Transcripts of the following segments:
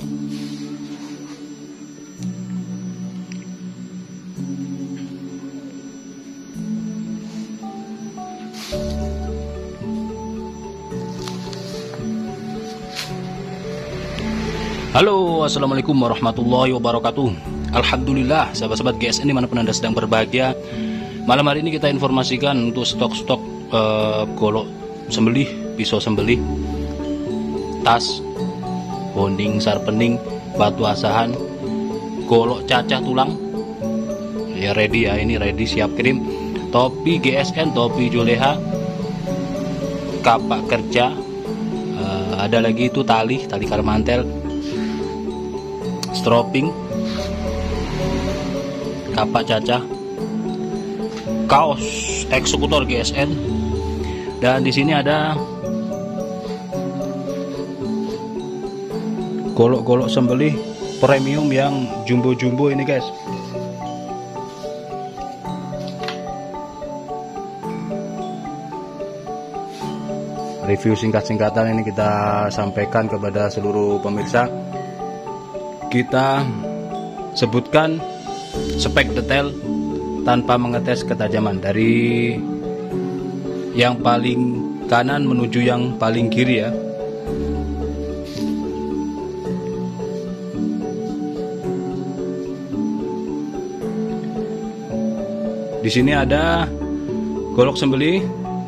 Halo, assalamualaikum warahmatullahi wabarakatuh. Alhamdulillah, sahabat-sahabat GSN dimanapun Anda sedang berbahagia. Malam hari ini kita informasikan untuk stok-stok golok sembelih, pisau sembelih, tas, bonding, sarpening, batu asahan, golok cacah tulang. Ya ready ya, ini ready siap kirim. Topi GSN, topi Joleha, kapak kerja, ada lagi itu tali karmantel, stroping, kapak cacah, kaos eksekutor GSN, dan di sini ada golok-golok sembelih premium yang jumbo-jumbo ini guys. Review singkat-singkatan ini kita sampaikan kepada seluruh pemirsa. Kita sebutkan spek detail tanpa mengetes ketajaman, dari yang paling kanan menuju yang paling kiri ya. Di sini ada golok sembelih,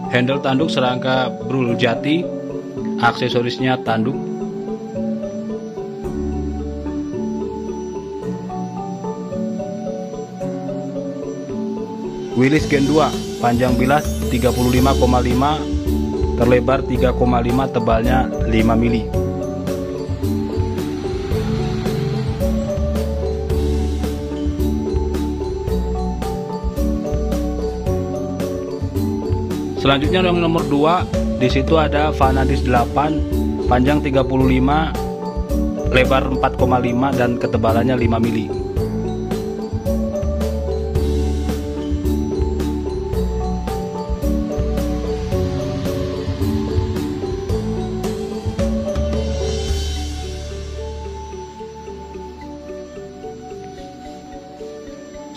handle tanduk serangka brul jati, aksesorisnya tanduk. Wilis Gen 2, panjang bilas 35,5, terlebar 3,5, tebalnya 5 mili. Selanjutnya yang nomor 2, di situ ada Vanadis 8, panjang 35, lebar 4,5 dan ketebalannya 5 mili.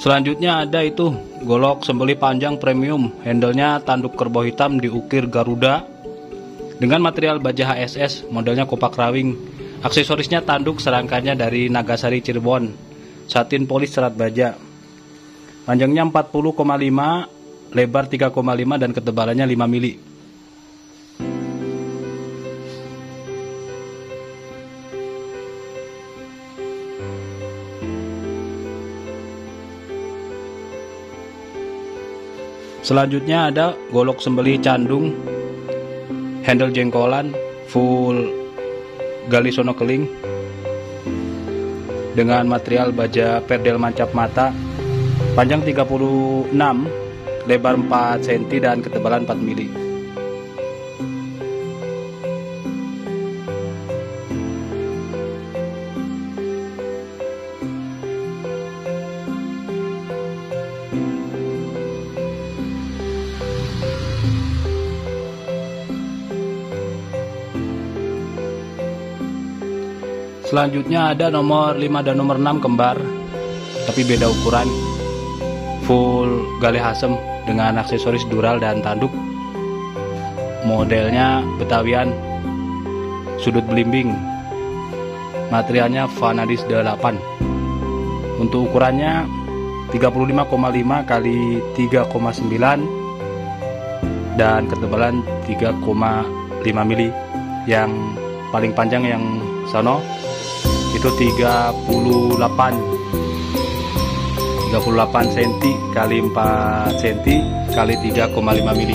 Selanjutnya ada itu golok sembelih panjang premium, handlenya tanduk kerbau hitam diukir Garuda dengan material baja HSS, modelnya kopak rawing. Aksesorisnya tanduk serangkanya dari Nagasari Cirebon, satin polis serat baja. Panjangnya 40,5, lebar 3,5 dan ketebalannya 5 mili. Selanjutnya ada golok sembelih candung, handle jengkolan, full gali sono keling dengan material baja perdel mancap mata, panjang 36, lebar 4 cm dan ketebalan 4 mili. Selanjutnya ada nomor 5 dan nomor 6 kembar, tapi beda ukuran, full gale hasem dengan aksesoris dural dan tanduk, modelnya Betawian, sudut belimbing, materialnya Vanadis 8. Untuk ukurannya 35,5 kali 3,9 dan ketebalan 3,5 mili. Yang paling panjang yang sono itu 38 cm kali 4 cm kali 3,5 mili.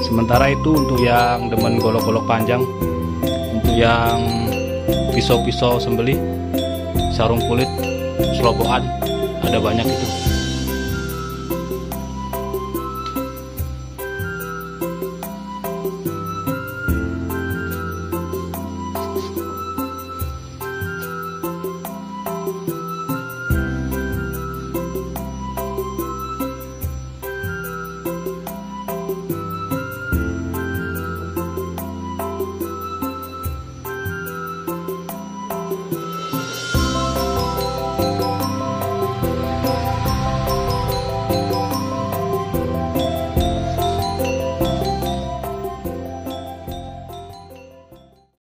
Sementara itu untuk yang demen golok-golok panjang, untuk yang pisau-pisau sembelih, sarung kulit, selobokan, ada banyak itu.